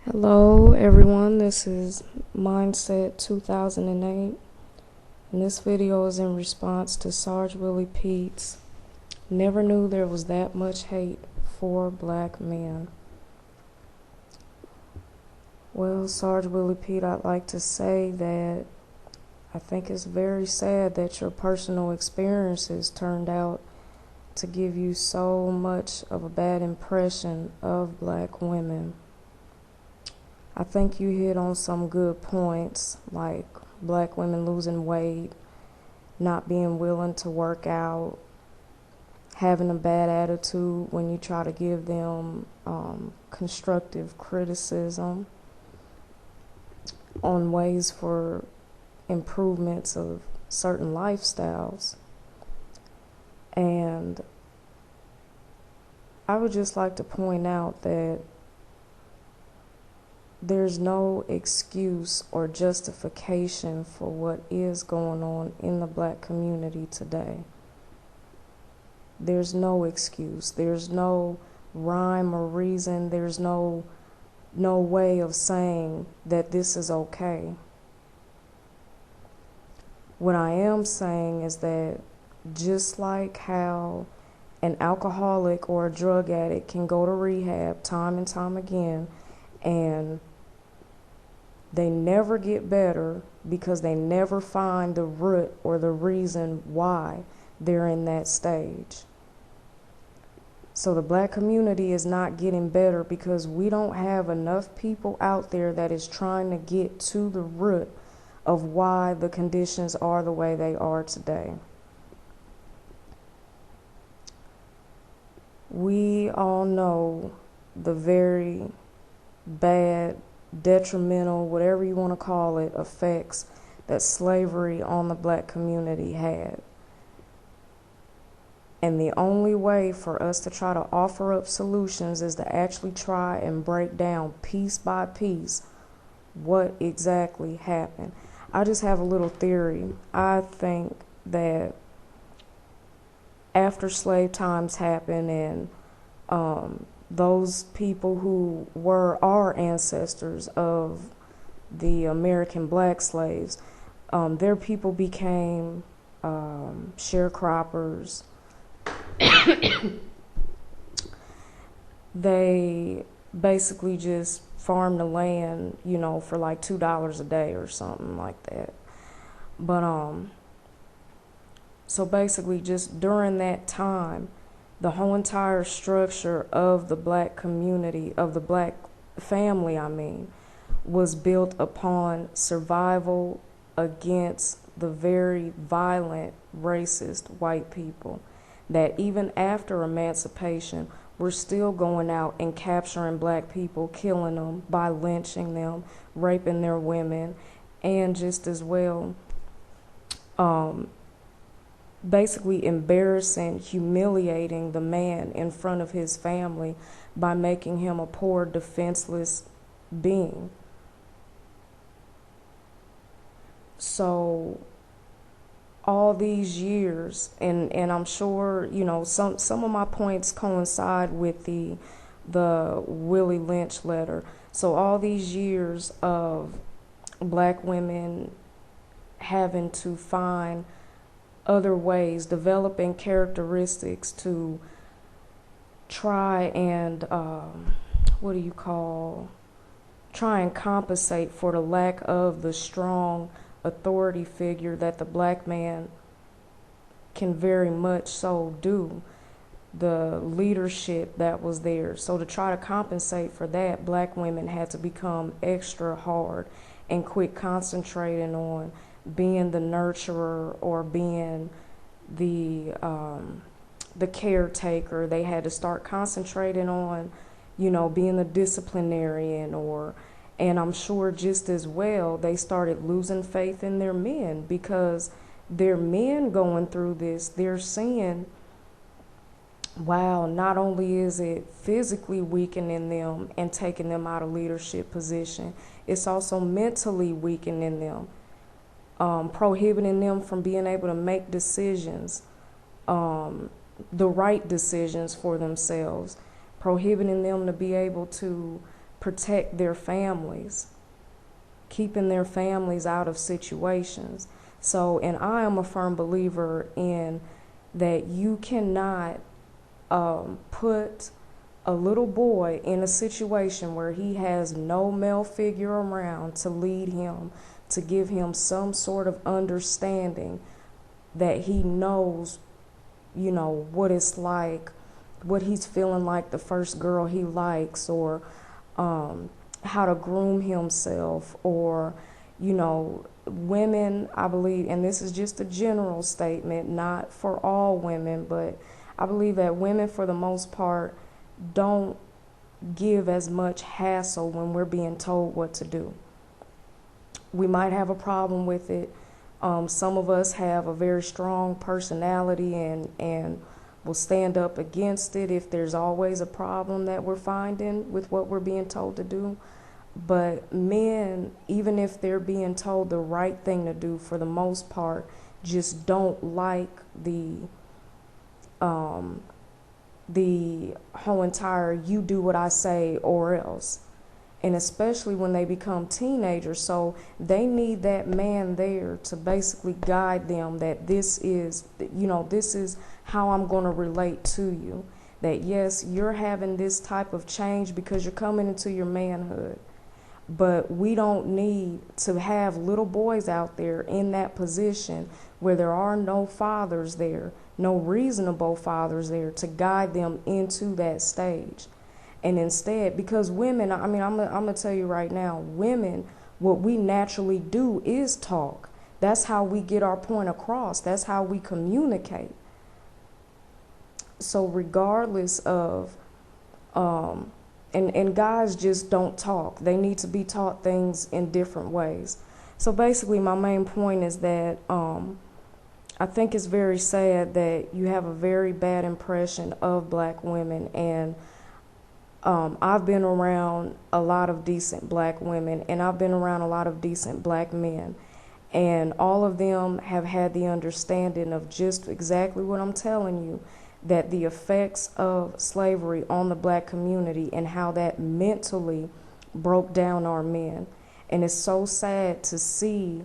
Hello everyone, this is Mindset 2008, and this video is in response to Sarge Willie Pete's "Never knew there was that much hate for black men." Well, Sarge Willie Pete, I'd like to say that I think it's very sad that your personal experiences turned out to give you so much of a bad impression of black women. I think you hit on some good points, like black women losing weight, not being willing to work out, having a bad attitude when you try to give them constructive criticism on ways for improvements of certain lifestyles. And I would just like to point out that there's no excuse or justification for what is going on in the black community today. There's no excuse. There's no rhyme or reason. There's no way of saying that this is okay. What I am saying is that just like how an alcoholic or a drug addict can go to rehab time and time again, and they never get better because they never find the root or the reason why they're in that stage. So the black community is not getting better because we don't have enough people out there that is trying to get to the root of why the conditions are the way they are today. We all know the very bad, detrimental, whatever you want to call it, effects that slavery on the black community had. And the only way for us to try to offer up solutions is to actually try and break down piece by piece what exactly happened. I just have a little theory. I think that after slave times happened and those people who were our ancestors of the American black slaves, their people became sharecroppers. They basically just farmed the land, for like $2 a day or something like that. But so basically just during that time, the whole entire structure of the black community, of the black family, was built upon survival against the very violent, racist white people that even after emancipation were still going out and capturing black people, killing them by lynching them, raping their women, and just as well basically embarrassing, humiliating the man in front of his family by making him a poor, defenseless being. So all these years, and I'm sure, some of my points coincide with the Willie Lynch letter. So all these years of black women having to find other ways, developing characteristics to try and try and compensate for the lack of the strong authority figure that the black man can very much so do, the leadership that was there. So to try to compensate for that, black women had to become extra hard and quit concentrating on being the nurturer or being the caretaker. They had to start concentrating on, being the disciplinarian, and I'm sure just as well they started losing faith in their men because their men going through this, they're seeing, wow, not only is it physically weakening them and taking them out of leadership position, it's also mentally weakening them. Prohibiting them from being able to make decisions, the right decisions for themselves, prohibiting them to be able to protect their families, keeping their families out of situations. So, and I am a firm believer in that you cannot put a little boy in a situation where he has no male figure around to lead him, to give him some sort of understanding that he knows, what it's like, what he's feeling like the first girl he likes, or how to groom himself, or, women, I believe, and this is just a general statement, not for all women, but I believe that women, for the most part, don't give as much hassle when we're being told what to do. We might have a problem with it. Some of us have a very strong personality and will stand up against it if there's always a problem that we're finding with what we're being told to do. But men, even if they're being told the right thing to do, for the most part, just don't like the whole entire "you do what I say or else." And especially when they become teenagers, so they need that man there to basically guide them that this is how I'm going to relate to you. That yes, you're having this type of change because you're coming into your manhood. But we don't need to have little boys out there in that position where there are no fathers there, no reasonable fathers there to guide them into that stage. And instead, because women, I'm going to tell you right now, women, what we naturally do is talk. That's how we get our point across. That's how we communicate. So regardless of, and guys just don't talk. They need to be taught things in different ways. So basically, my main point is that I think it's very sad that you have a very bad impression of black women. And I've been around a lot of decent black women, and I've been around a lot of decent black men. And all of them have had the understanding of just exactly what I'm telling you, that the effects of slavery on the black community and how that mentally broke down our men. And it's so sad to see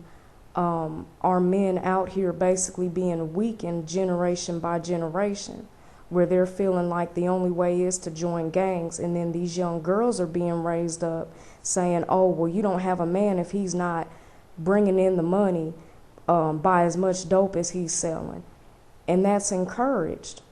our men out here basically being weakened generation by generation, where they're feeling like the only way is to join gangs. And then these young girls are being raised up saying, oh, well, you don't have a man if he's not bringing in the money, buy as much dope as he's selling. And that's encouraged.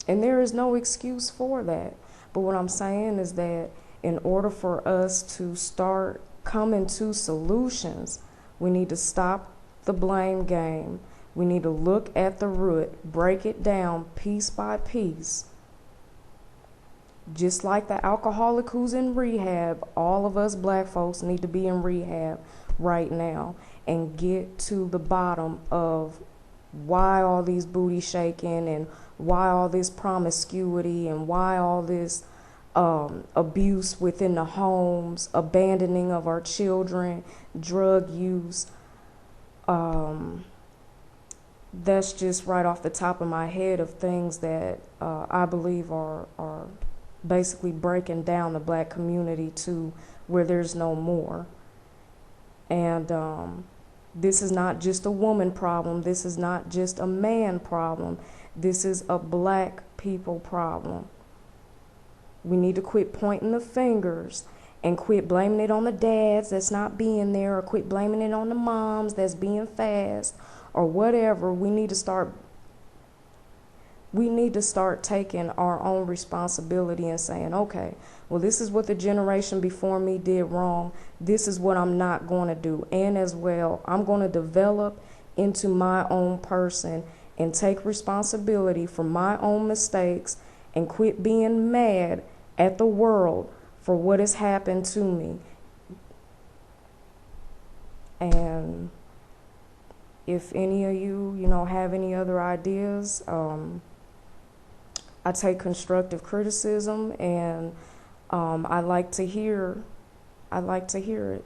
And there is no excuse for that. But what I'm saying is that in order for us to start coming to solutions, we need to stop the blame game. We need to look at the root, break it down piece by piece. Just like the alcoholic who's in rehab, all of us black folks need to be in rehab right now and get to the bottom of why all these booty shaking and why all this promiscuity and why all this abuse within the homes, abandoning of our children, drug use. That's just right off the top of my head of things that I believe are basically breaking down the black community to where there's no more. And this is not just a woman problem. This is not just a man problem. This is a black people problem. We need to quit pointing the fingers and quit blaming it on the dads that's not being there, or quit blaming it on the moms that's being fast or whatever. We need to start taking our own responsibility and saying, okay, well, this is what the generation before me did wrong. This is what I'm not going to do. And as well, I'm going to develop into my own person and take responsibility for my own mistakes and quit being mad at the world for what has happened to me. And if any of you, have any other ideas, I take constructive criticism, and I like to hear it.